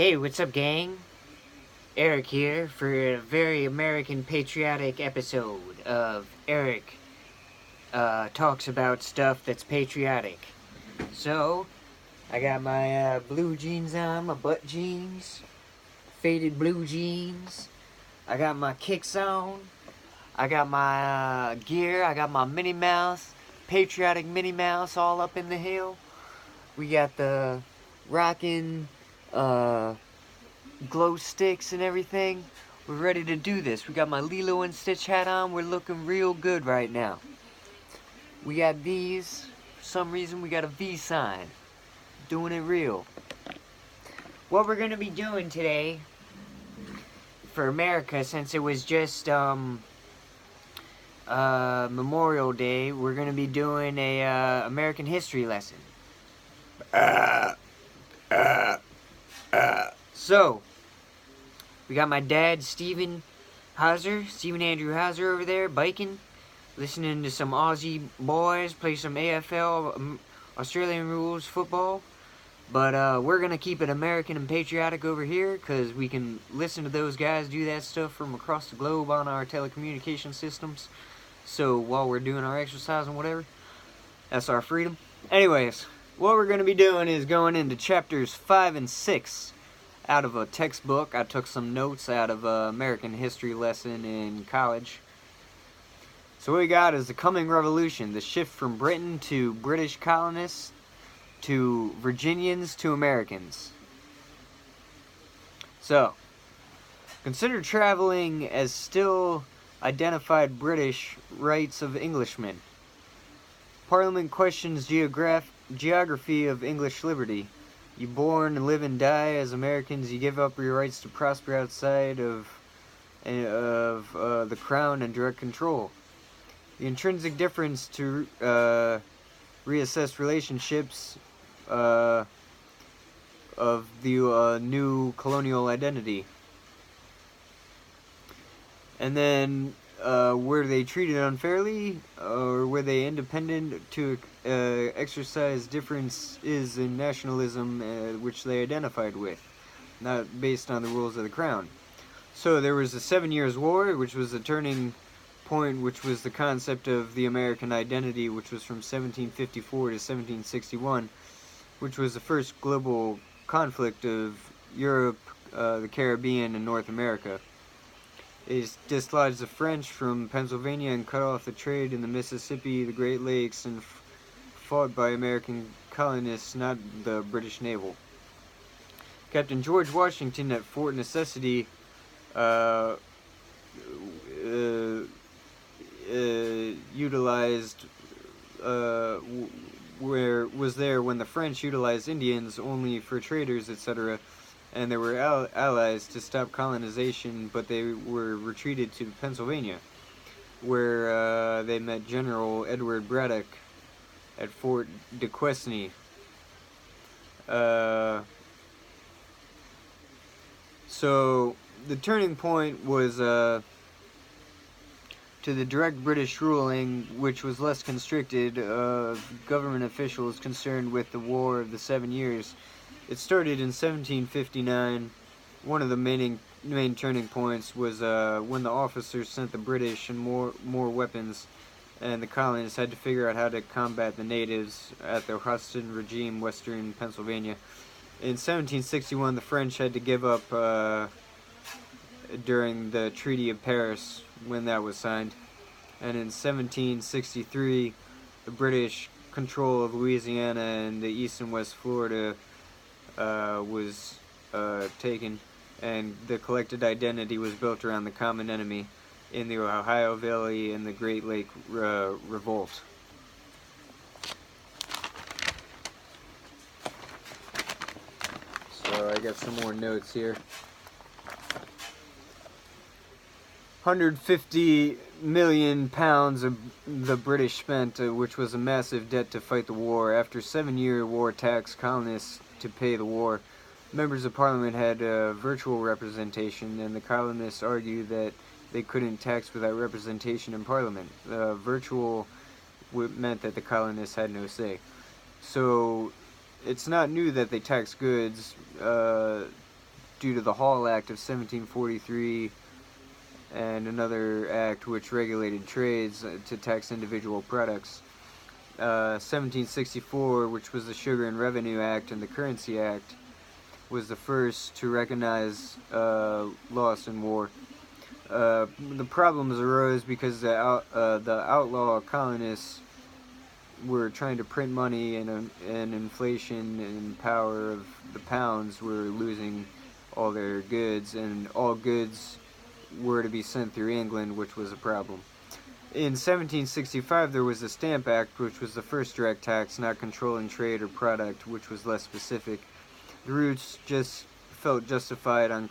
Hey, what's up, gang? Eric here for a very American patriotic episode of Eric talks about stuff that's patriotic. So, I got my blue jeans on, my butt jeans, faded blue jeans. I got my kicks on. I got my gear. I got my Minnie Mouse, patriotic Minnie Mouse all up in the hill. We got the rockin' glow sticks and everything. We're ready to do this. We got my Lilo and Stitch hat on. We're looking real good right now. We got these. For some reason, we got a V sign. Doing it real. What we're going to be doing today for America, since it was just Memorial Day, we're going to be doing a American history lesson. So, we got my dad, Stephen Andrew Hauser over there, biking, listening to some Aussie boys play some AFL, Australian rules football. But we're going to keep it American and patriotic over here, because we can listen to those guys do that stuff from across the globe on our telecommunication systems. So while we're doing our exercise and whatever, that's our freedom. Anyways, what we're going to be doing is going into chapters 5 and 6 out of a textbook. I took some notes out of an American history lesson in college. So what we got is the coming revolution, the shift from Britain to British colonists to Virginians to Americans. So, consider traveling as still identified British rights of Englishmen. Parliament questions geography of English liberty. You born and live and die as Americans. You give up your rights to prosper outside of the crown and direct control. The intrinsic difference to reassess relationships of the new colonial identity. And then, were they treated unfairly, or were they independent to exercise differences in nationalism which they identified with, not based on the rules of the crown? So there was the 7 Years' War, which was the turning point, which was the concept of the American identity, which was from 1754 to 1761, which was the first global conflict of Europe, the Caribbean, and North America. It dislodged the French from Pennsylvania and cut off the trade in the Mississippi, the Great Lakes, and fought by American colonists, not the British naval. Captain George Washington at Fort Necessity utilized was there when the French utilized Indians only for traders, etc., and they were allies to stop colonization, but they were retreated to Pennsylvania, where they met General Edward Braddock at Fort Duquesne. So the turning point was to the direct British ruling, which was less constricted, government officials concerned with the War of the 7 Years. It started in 1759. One of the main turning points was when the officers sent the British and more weapons, and the colonists had to figure out how to combat the natives at the Huston regime, western Pennsylvania. In 1761, the French had to give up during the Treaty of Paris, when that was signed. And in 1763, the British control of Louisiana and the East and West Florida was taken, and the collected identity was built around the common enemy in the Ohio Valley and the Great Lake Revolt. So I got some more notes here. 150 million pounds of the British spent, which was a massive debt to fight the war. After 7-year war tax colonists to pay the war. Members of Parliament had virtual representation, and the colonists argued that they couldn't tax without representation in Parliament. Virtual meant that the colonists had no say. So it's not new that they tax goods. due to the Hall Act of 1743 and another act which regulated trades to tax individual products. 1764, which was the Sugar and Revenue Act and the Currency Act, was the first to recognize loss in war. The problems arose because the outlaw colonists were trying to print money, and inflation and power of the pounds were losing all their goods, and all goods were to be sent through England, which was a problem. In 1765, there was the Stamp Act, which was the first direct tax, not controlling trade or product, which was less specific. The roots just felt justified on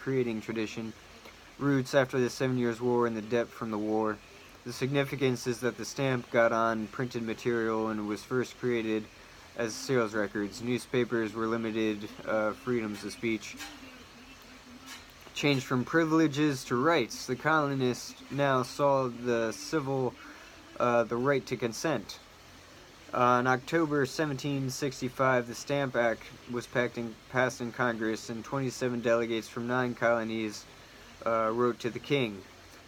creating tradition. Roots after the 7 Years' War and the debt from the war. The significance is that the stamp got on printed material and was first created as sales records. Newspapers were limited freedoms of speech. Changed from privileges to rights. The colonists now saw the right to consent. In October 1765, the Stamp Act was passed in Congress, and 27 delegates from 9 colonies wrote to the king.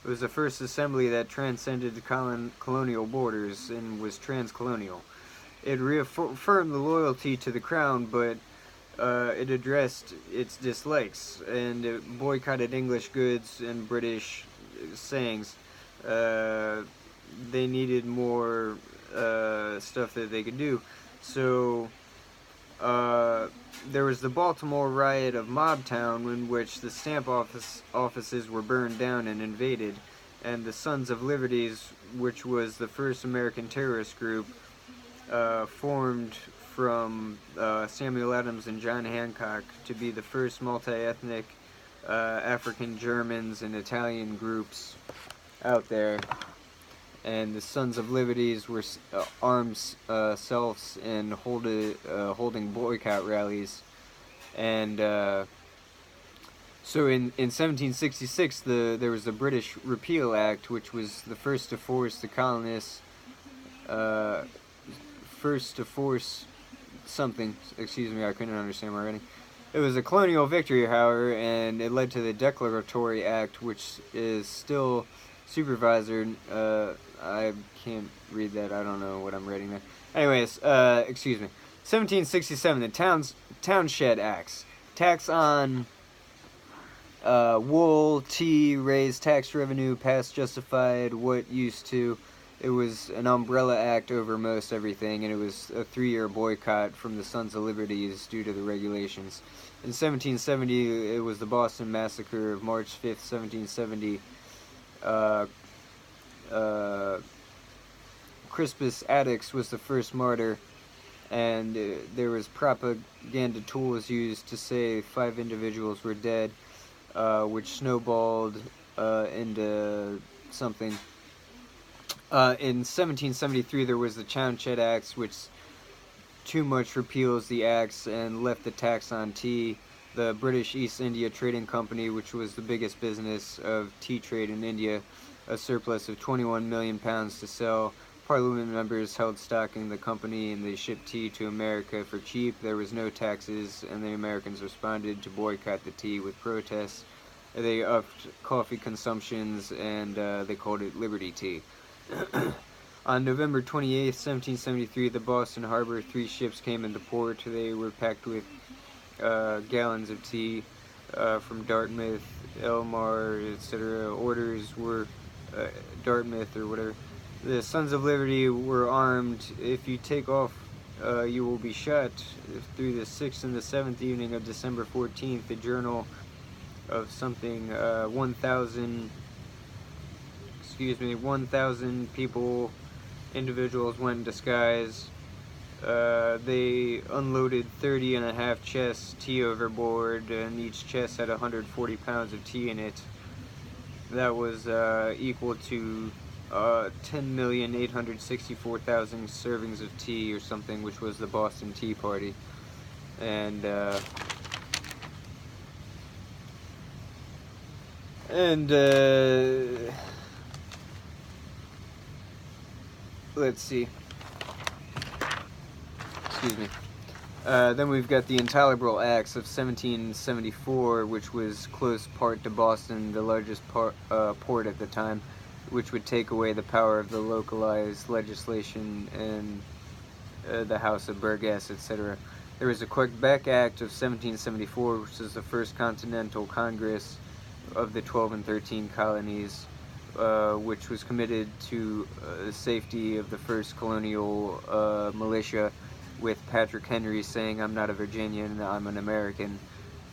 It was the first assembly that transcended the colonial borders and was transcolonial. It reaffirmed the loyalty to the crown, but it addressed its dislikes, and it boycotted English goods and British sayings. They needed more stuff that they could do. So there was the Baltimore riot of Mobtown, in which the stamp offices were burned down and invaded, and the Sons of Liberties, which was the first American terrorist group, formed from Samuel Adams and John Hancock to be the first multi-ethnic African Germans and Italian groups out there. And the Sons of Liberties were armed selves and holding boycott rallies. And so in 1766, there was the British Repeal Act, which was the first to force the colonists, something, excuse me, I couldn't understand my writing. It was a colonial victory, however, and it led to the Declaratory Act, which is still supervisor. I can't read that, I don't know what I'm writing there. Anyways, excuse me. 1767, the Townshed Acts. Tax on wool, tea, raised tax revenue, past justified what used to. It was an umbrella act over most everything, and it was a 3-year boycott from the Sons of Liberties due to the regulations. In 1770, it was the Boston Massacre of March 5th, 1770. Crispus Attucks was the first martyr, and there was propaganda tools used to say 5 individuals were dead, which snowballed into something. In 1773, there was the Townshed Acts, which too much repeals the acts and left the tax on tea. The British East India Trading Company, which was the biggest business of tea trade in India, a surplus of 21 million pounds to sell. Parliament members held stock in the company, and they shipped tea to America for cheap. There was no taxes, and the Americans responded to boycott the tea with protests. They upped coffee consumptions, and they called it Liberty Tea. On November 28, 1773, the Boston Harbor, 3 ships came into port. They were packed with gallons of tea from Dartmouth, Elmar, etc. Orders were Dartmouth or whatever. The Sons of Liberty were armed. If you take off, you will be shot. Through the 6th and the 7th evening of December 14th, the Journal of something, 1,000 people, individuals went in disguise. They unloaded 30.5 chests tea overboard, and each chest had 140 pounds of tea in it. That was equal to 10,864,000 servings of tea or something, which was the Boston Tea Party. And let's see. Excuse me. Then we've got the Intolerable Acts of 1774, which was close part to Boston, the largest port at the time, which would take away the power of the localized legislation and the House of Burgess, etc. There was a Quebec Act of 1774, which is the first Continental Congress of the 12 and 13 colonies, which was committed to the safety of the first colonial militia, with Patrick Henry saying, "I'm not a Virginian, I'm an American."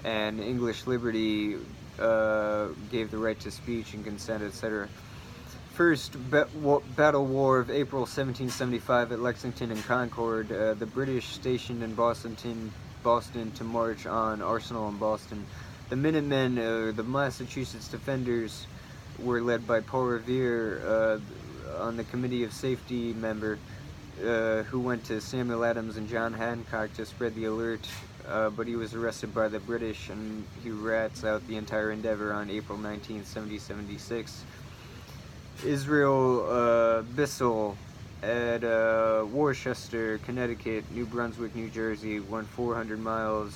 And English liberty gave the right to speech and consent, etc. First battle war of April 1775 at Lexington and Concord, the British stationed in Boston to march on Arsenal and Boston. The Minutemen, the Massachusetts defenders, were led by Paul Revere, on the Committee of Safety member, who went to Samuel Adams and John Hancock to spread the alert, but he was arrested by the British, and he rats out the entire endeavor on April 19, 1776. Israel Bissell at Worcester, Connecticut, New Brunswick, New Jersey, won 400 miles.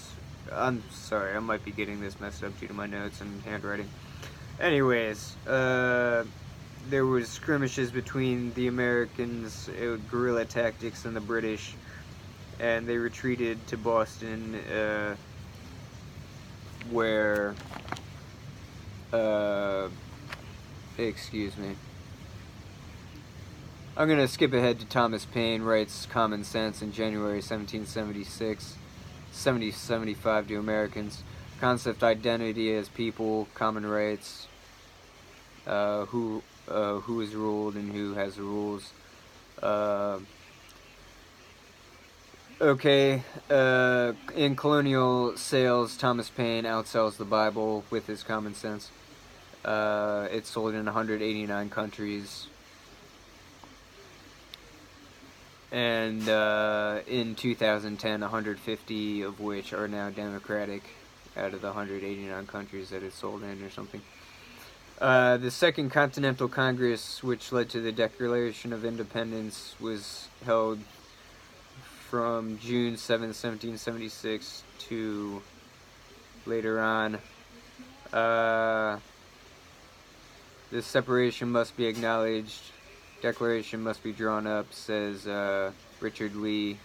I'm sorry, I might be getting this messed up due to my notes and handwriting. Anyways, there was skirmishes between the Americans, guerrilla tactics, and the British, and they retreated to Boston, where, excuse me. I'm going to skip ahead to Thomas Paine writes Common Sense in January 1776, 1775 to Americans. Concept identity as people, common rights, who is ruled and who has the rules. In colonial sales, Thomas Paine outsells the Bible with his Common Sense. It's sold in 189 countries. And in 2010, 150 of which are now Democratic out of the 189 countries that it's sold in or something. The Second Continental Congress, which led to the Declaration of Independence, was held from June 7, 1776 to later on. This separation must be acknowledged. Declaration must be drawn up, says Richard Lee.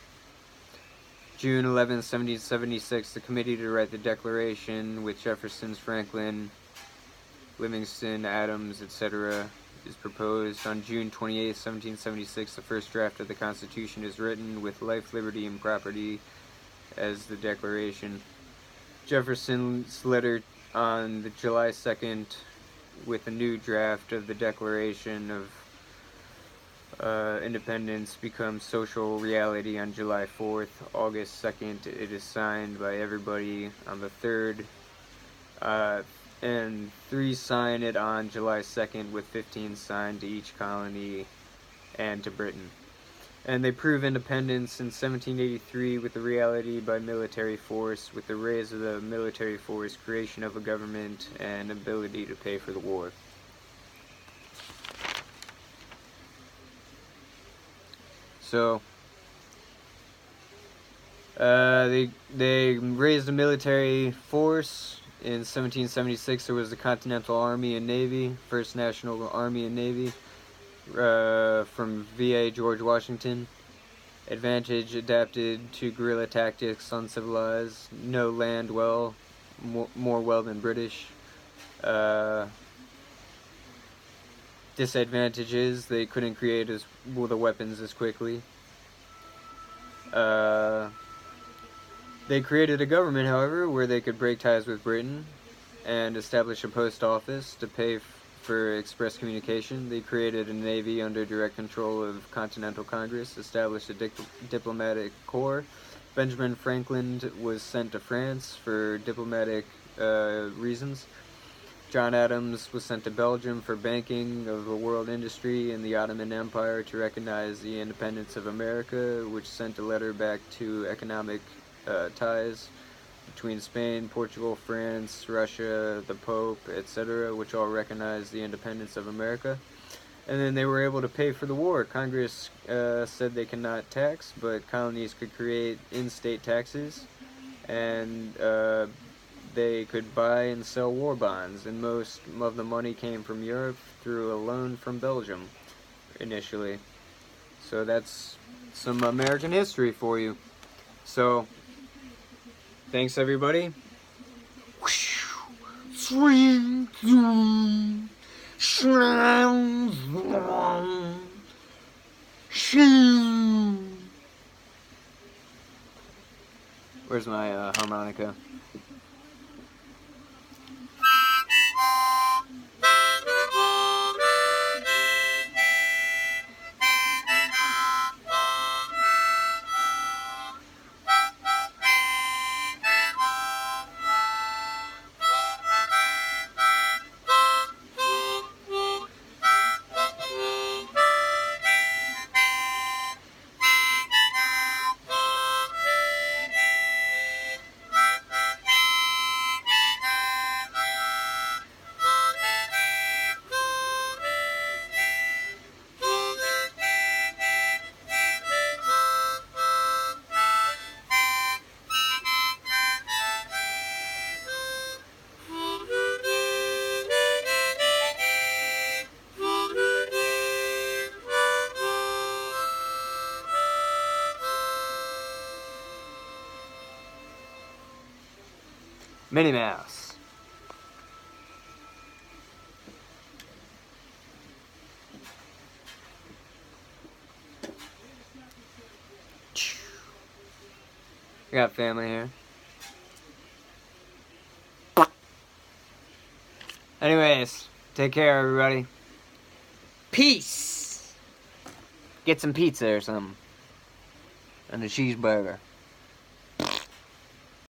June 11, 1776, the committee to write the Declaration with Jefferson's Franklin, Livingston, Adams, etc. is proposed. On June 28, 1776, the first draft of the Constitution is written with life, liberty, and property as the Declaration. Jefferson's letter on the July 2nd with a new draft of the Declaration of Independence becomes social reality on July 4th. August 2nd, it is signed by everybody on the 3rd. And 3 sign it on July 2nd, with 15 signed to each colony and to Britain. And they prove independence in 1783 with the reality by military force, with the raise of the military force, creation of a government, and ability to pay for the war. So, they raised a military force. In 1776, there was the Continental Army and Navy, First National Army and Navy, from VA George Washington. Advantage adapted to guerrilla tactics, uncivilized, no land well, more well than British. Disadvantages, they couldn't create the weapons as quickly. They created a government, however, where they could break ties with Britain and establish a post office to pay for express communication. They created a navy under direct control of Continental Congress, established a diplomatic corps. Benjamin Franklin was sent to France for diplomatic reasons. John Adams was sent to Belgium for banking of the world industry in the Ottoman Empire to recognize the independence of America, which sent a letter back to economic ties between Spain, Portugal, France, Russia, the Pope, etc., which all recognized the independence of America. And then they were able to pay for the war. Congress said they cannot tax, but colonies could create in-state taxes, and they could buy and sell war bonds. And most of the money came from Europe through a loan from Belgium initially. So that's some American history for you. So, thanks everybody. Where's my harmonica? Minnie Mouse. I got family here. Anyways, take care, everybody. Peace. Get some pizza or something. And a cheeseburger.